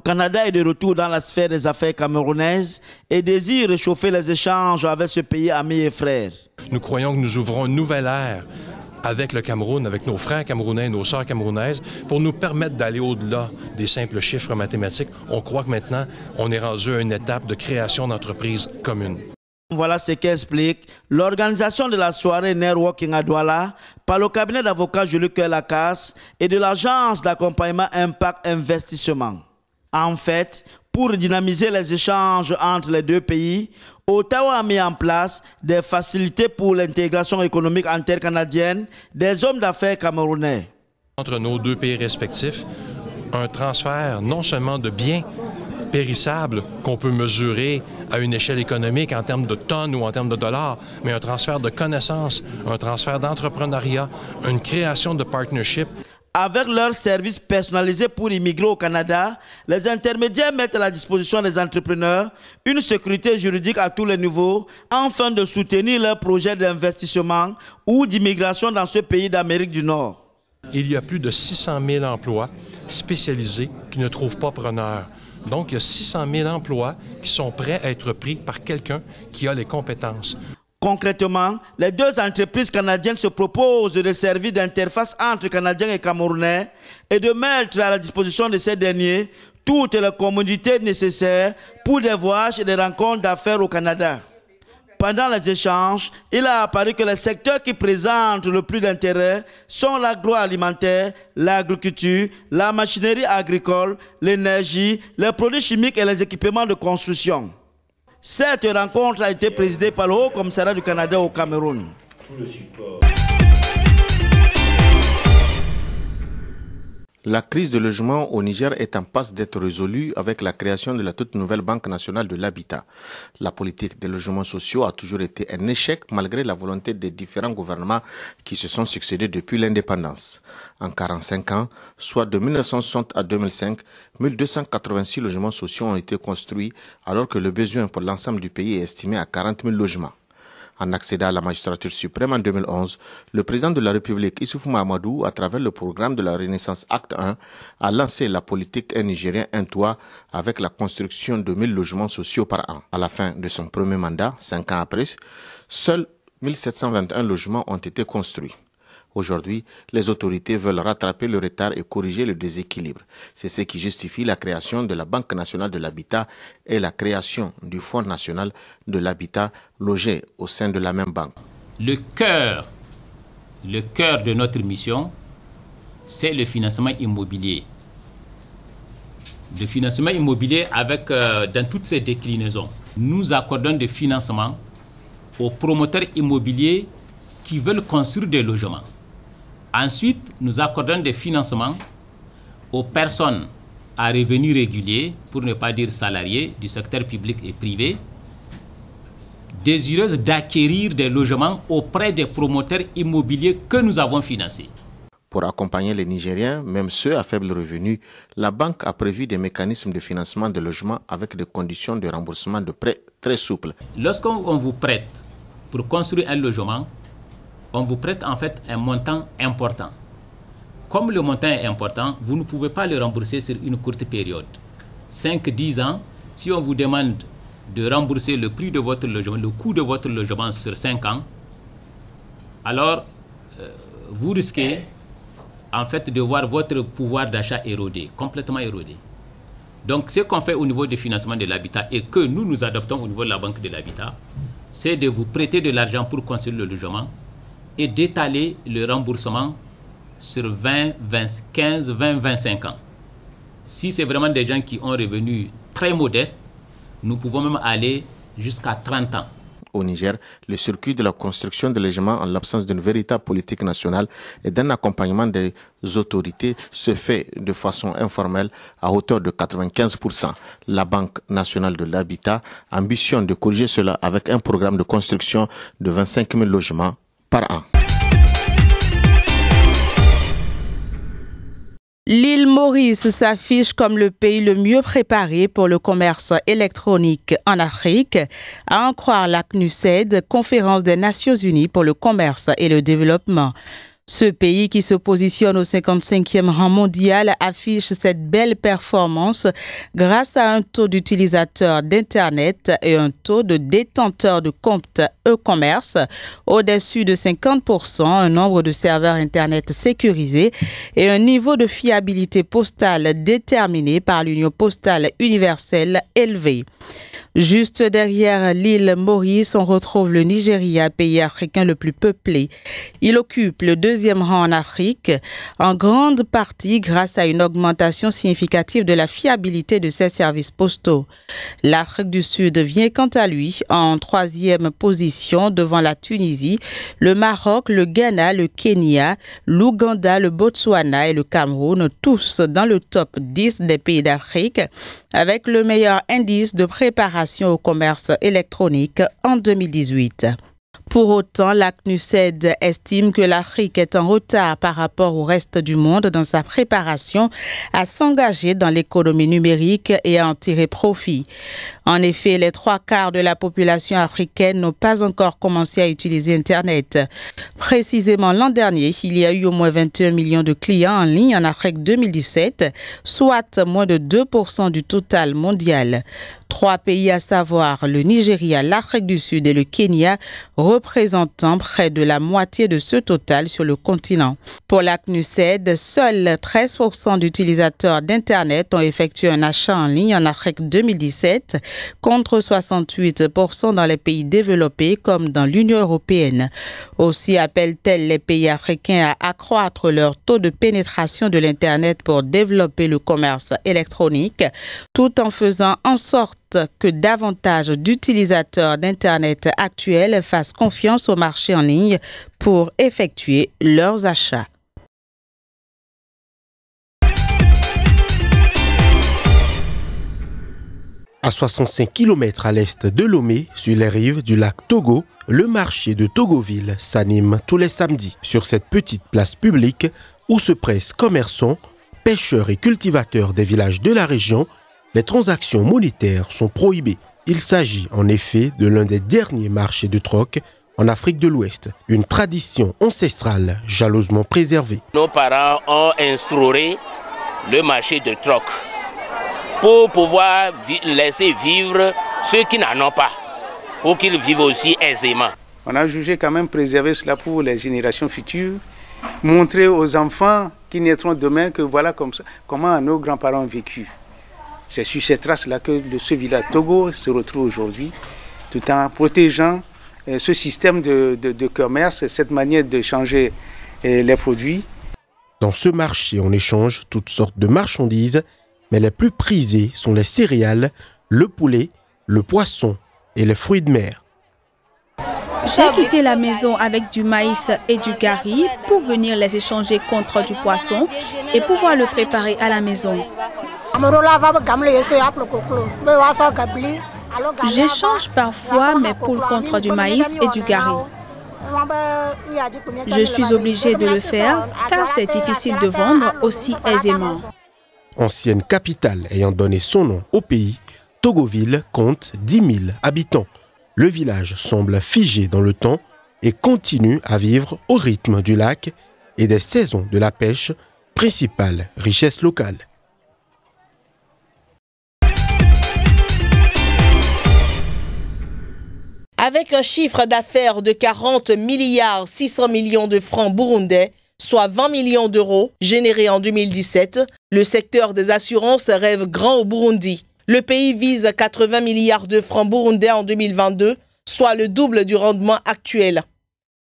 Canada est de retour dans la sphère des affaires camerounaises et désire réchauffer les échanges avec ce pays ami et frère. Nous croyons que nous ouvrons une nouvelle ère avec le Cameroun, avec nos frères camerounais, nos sœurs camerounaises, pour nous permettre d'aller au-delà des simples chiffres mathématiques. On croit que maintenant, on est rendu à une étape de création d'entreprises communes. Voilà ce qu'explique l'organisation de la soirée Networking à Douala par le cabinet d'avocats Julie Coeur-Lacasse et de l'agence d'accompagnement Impact Investissement. En fait, pour dynamiser les échanges entre les deux pays, Ottawa a mis en place des facilités pour l'intégration économique intercanadienne des hommes d'affaires camerounais. Entre nos deux pays respectifs, un transfert non seulement de biens périssables qu'on peut mesurer à une échelle économique en termes de tonnes ou en termes de dollars, mais un transfert de connaissances, un transfert d'entrepreneuriat, une création de partnership. Avec leurs services personnalisés pour immigrer au Canada, les intermédiaires mettent à la disposition des entrepreneurs une sécurité juridique à tous les niveaux afin de soutenir leurs projets d'investissement ou d'immigration dans ce pays d'Amérique du Nord. Il y a plus de 600 000 emplois spécialisés qui ne trouvent pas preneurs. Donc, il y a 600 000 emplois qui sont prêts à être pris par quelqu'un qui a les compétences. Concrètement, les deux entreprises canadiennes se proposent de servir d'interface entre Canadiens et Camerounais et de mettre à la disposition de ces derniers toutes les commodités nécessaires pour des voyages et des rencontres d'affaires au Canada. Pendant les échanges, il a apparu que les secteurs qui présentent le plus d'intérêt sont l'agroalimentaire, l'agriculture, la machinerie agricole, l'énergie, les produits chimiques et les équipements de construction. Cette rencontre a été présidée par le Haut-Commissariat du Canada au Cameroun. La crise de logement au Niger est en passe d'être résolue avec la création de la toute nouvelle Banque nationale de l'habitat. La politique des logements sociaux a toujours été un échec malgré la volonté des différents gouvernements qui se sont succédés depuis l'indépendance. En 45 ans, soit de 1960 à 2005, 1286 logements sociaux ont été construits alors que le besoin pour l'ensemble du pays est estimé à 40 000 logements. En accédant à la magistrature suprême en 2011, le président de la République, Issoufou Mahamadou, à travers le programme de la Renaissance Acte 1, a lancé la politique Un Nigérien, un toit avec la construction de 1000 logements sociaux par an. À la fin de son premier mandat, 5 ans après, seuls 1721 logements ont été construits. Aujourd'hui, les autorités veulent rattraper le retard et corriger le déséquilibre. C'est ce qui justifie la création de la Banque nationale de l'habitat et la création du Fonds national de l'habitat logé au sein de la même banque. Le cœur de notre mission, c'est le financement immobilier. Le financement immobilier avec, dans toutes ses déclinaisons. Nous accordons des financements aux promoteurs immobiliers qui veulent construire des logements. Ensuite, nous accordons des financements aux personnes à revenus réguliers, pour ne pas dire salariés, du secteur public et privé, désireuses d'acquérir des logements auprès des promoteurs immobiliers que nous avons financés. Pour accompagner les Nigériens, même ceux à faible revenu, la banque a prévu des mécanismes de financement de logements avec des conditions de remboursement de prêts très souples. Lorsqu'on vous prête pour construire un logement, on vous prête en fait un montant important. Comme le montant est important, vous ne pouvez pas le rembourser sur une courte période. 5-10 ans, si on vous demande de rembourser le prix de votre logement, le coût de votre logement sur 5 ans, alors vous risquez en fait de voir votre pouvoir d'achat érodé, complètement érodé. Donc ce qu'on fait au niveau du financement de l'habitat et que nous adoptons au niveau de la Banque de l'habitat, c'est de vous prêter de l'argent pour construire le logement et d'étaler le remboursement sur 15-20-25 ans. Si c'est vraiment des gens qui ont un revenu très modeste, nous pouvons même aller jusqu'à 30 ans. Au Niger, le circuit de la construction de logements en l'absence d'une véritable politique nationale et d'un accompagnement des autorités se fait de façon informelle à hauteur de 95%. La Banque nationale de l'habitat ambitionne de corriger cela avec un programme de construction de 25 000 logements par an. L'île Maurice s'affiche comme le pays le mieux préparé pour le commerce électronique en Afrique, à en croire la CNUSED, Conférence des Nations Unies pour le commerce et le développement. Ce pays qui se positionne au 55e rang mondial affiche cette belle performance grâce à un taux d'utilisateurs d'Internet et un taux de détenteurs de comptes e-commerce au-dessus de 50%, un nombre de serveurs Internet sécurisés et un niveau de fiabilité postale déterminé par l'Union postale universelle élevé. Juste derrière l'île Maurice, on retrouve le Nigeria, pays africain le plus peuplé. Il occupe le 2e rang en Afrique, en grande partie grâce à une augmentation significative de la fiabilité de ses services postaux. L'Afrique du Sud vient quant à lui en 3e position devant la Tunisie, le Maroc, le Ghana, le Kenya, l'Ouganda, le Botswana et le Cameroun, tous dans le top 10 des pays d'Afrique, avec le meilleur indice de préparation au commerce électronique en 2018. Pour autant, la CNUSED estime que l'Afrique est en retard par rapport au reste du monde dans sa préparation à s'engager dans l'économie numérique et à en tirer profit. En effet, les 3/4 de la population africaine n'ont pas encore commencé à utiliser Internet. Précisément l'an dernier, il y a eu au moins 21 millions de clients en ligne en Afrique 2017, soit moins de 2% du total mondial. 3 pays, à savoir le Nigeria, l'Afrique du Sud et le Kenya, représentant près de la moitié de ce total sur le continent. Pour la CNUSED, seuls 13% d'utilisateurs d'Internet ont effectué un achat en ligne en Afrique 2017, contre 68% dans les pays développés comme dans l'Union européenne. Aussi appelle-t-elle les pays africains à accroître leur taux de pénétration de l'Internet pour développer le commerce électronique, tout en faisant en sorte que davantage d'utilisateurs d'Internet actuels fassent confiance au marché en ligne pour effectuer leurs achats. À 65 km à l'est de Lomé, sur les rives du lac Togo, le marché de Togoville s'anime tous les samedis sur cette petite place publique où se pressent commerçants, pêcheurs et cultivateurs des villages de la région. Les transactions monétaires sont prohibées. Il s'agit en effet de l'un des derniers marchés de troc en Afrique de l'Ouest, une tradition ancestrale jalousement préservée. Nos parents ont instauré le marché de troc pour pouvoir laisser vivre ceux qui n'en ont pas, pour qu'ils vivent aussi aisément. On a jugé quand même préserver cela pour les générations futures, montrer aux enfants qui naîtront demain que voilà comment nos grands-parents ont vécu. C'est sur ces traces-là que ce village Togo se retrouve aujourd'hui, tout en protégeant ce système de commerce, cette manière de changer les produits. Dans ce marché, on échange toutes sortes de marchandises, mais les plus prisées sont les céréales, le poulet, le poisson et les fruits de mer. J'ai quitté la maison avec du maïs et du gari pour venir les échanger contre du poisson et pouvoir le préparer à la maison. J'échange parfois mes poules contre du maïs et du gari. Je suis obligée de le faire car c'est difficile de vendre aussi aisément. Ancienne capitale ayant donné son nom au pays, Togoville compte 10 000 habitants. Le village semble figé dans le temps et continue à vivre au rythme du lac et des saisons de la pêche, principale richesse locale. Avec un chiffre d'affaires de 40 milliards 600 millions de francs burundais, soit 20 millions d'euros générés en 2017, le secteur des assurances rêve grand au Burundi. Le pays vise 80 milliards de francs burundais en 2022, soit le double du rendement actuel.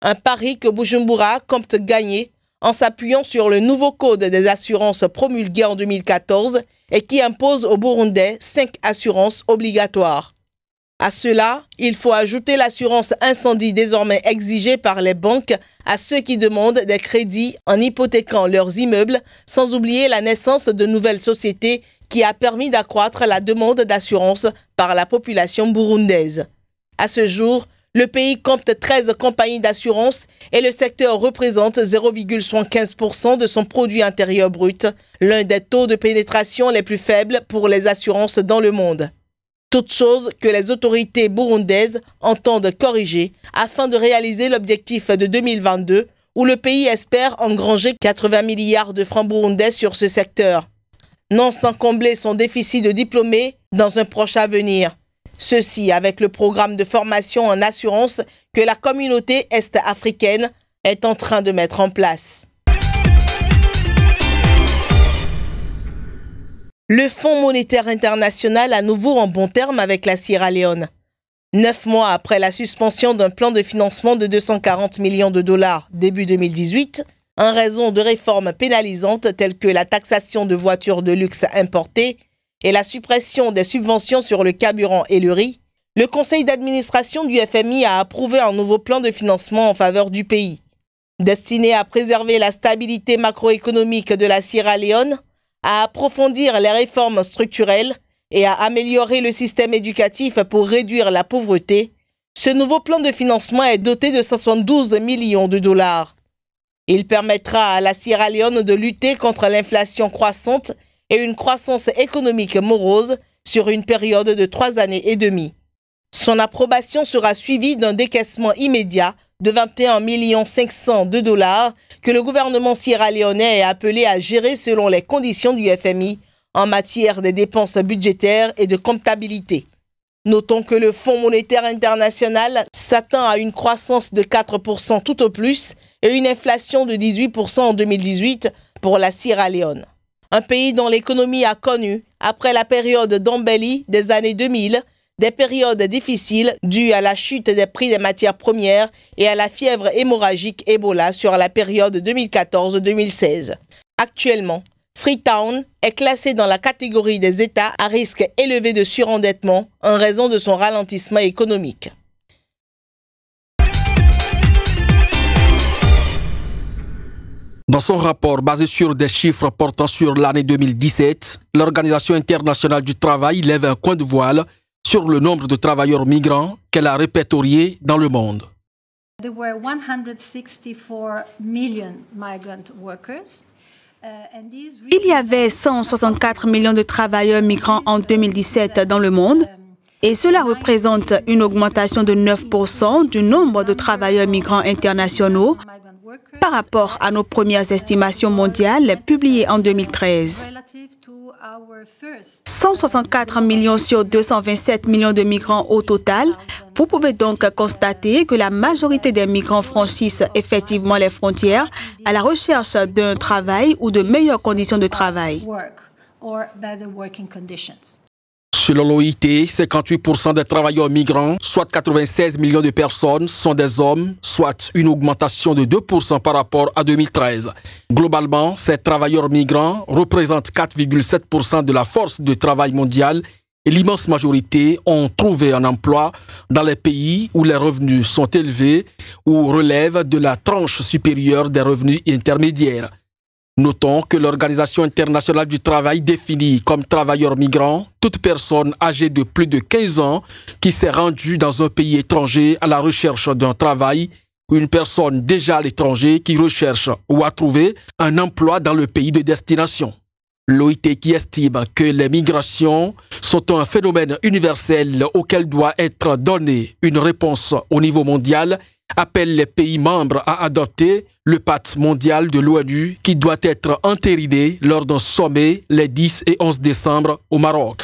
Un pari que Bujumbura compte gagner en s'appuyant sur le nouveau code des assurances promulgué en 2014 et qui impose aux Burundais 5 assurances obligatoires. À cela, il faut ajouter l'assurance incendie désormais exigée par les banques à ceux qui demandent des crédits en hypothéquant leurs immeubles, sans oublier la naissance de nouvelles sociétés qui a permis d'accroître la demande d'assurance par la population burundaise. À ce jour, le pays compte 13 compagnies d'assurance et le secteur représente 0,75% de son produit intérieur brut, l'un des taux de pénétration les plus faibles pour les assurances dans le monde. Toutes choses que les autorités burundaises entendent corriger afin de réaliser l'objectif de 2022 où le pays espère engranger 80 milliards de francs burundais sur ce secteur. Non sans combler son déficit de diplômés dans un proche avenir. Ceci avec le programme de formation en assurance que la communauté est-africaine est en train de mettre en place. Le Fonds monétaire international à nouveau en bon terme avec la Sierra Leone. 9 mois après la suspension d'un plan de financement de 240 millions de dollars début 2018, en raison de réformes pénalisantes telles que la taxation de voitures de luxe importées et la suppression des subventions sur le carburant et le riz, le conseil d'administration du FMI a approuvé un nouveau plan de financement en faveur du pays. Destiné à préserver la stabilité macroéconomique de la Sierra Leone, à approfondir les réformes structurelles et à améliorer le système éducatif pour réduire la pauvreté, ce nouveau plan de financement est doté de 72 millions de dollars. Il permettra à la Sierra Leone de lutter contre l'inflation croissante et une croissance économique morose sur une période de 3 années et demie. Son approbation sera suivie d'un décaissement immédiat de 21 500 000 de dollars que le gouvernement sierra-léonais est appelé à gérer selon les conditions du FMI en matière des dépenses budgétaires et de comptabilité. Notons que le Fonds monétaire international s'attend à une croissance de 4% tout au plus et une inflation de 18% en 2018 pour la Sierra Leone. Un pays dont l'économie a connu, après la période d'embellie des années 2000, des périodes difficiles dues à la chute des prix des matières premières et à la fièvre hémorragique Ebola sur la période 2014-2016. Actuellement, Freetown est classé dans la catégorie des États à risque élevé de surendettement en raison de son ralentissement économique. Dans son rapport basé sur des chiffres portant sur l'année 2017, l'Organisation internationale du travail lève un coin de voile sur le nombre de travailleurs migrants qu'elle a répertoriés dans le monde. There were 164 million migrant workers. Il y avait 164 millions de travailleurs migrants en 2017 dans le monde et cela représente une augmentation de 9% du nombre de travailleurs migrants internationaux par rapport à nos premières estimations mondiales publiées en 2013. 164 millions sur 227 millions de migrants au total. Vous pouvez donc constater que la majorité des migrants franchissent effectivement les frontières à la recherche d'un travail ou de meilleures conditions de travail. Selon l'OIT, 58% des travailleurs migrants, soit 96 millions de personnes, sont des hommes, soit une augmentation de 2% par rapport à 2013. Globalement, ces travailleurs migrants représentent 4,7% de la force de travail mondiale et l'immense majorité ont trouvé un emploi dans les pays où les revenus sont élevés ou relèvent de la tranche supérieure des revenus intermédiaires. Notons que l'Organisation internationale du travail définit comme travailleur migrant toute personne âgée de plus de 15 ans qui s'est rendue dans un pays étranger à la recherche d'un travail ou une personne déjà à l'étranger qui recherche ou a trouvé un emploi dans le pays de destination. L'OIT qui estime que les migrations sont un phénomène universel auquel doit être donnée une réponse au niveau mondial appelle les pays membres à adopter le pacte mondial de l'ONU qui doit être entériné lors d'un sommet les 10 et 11 décembre au Maroc.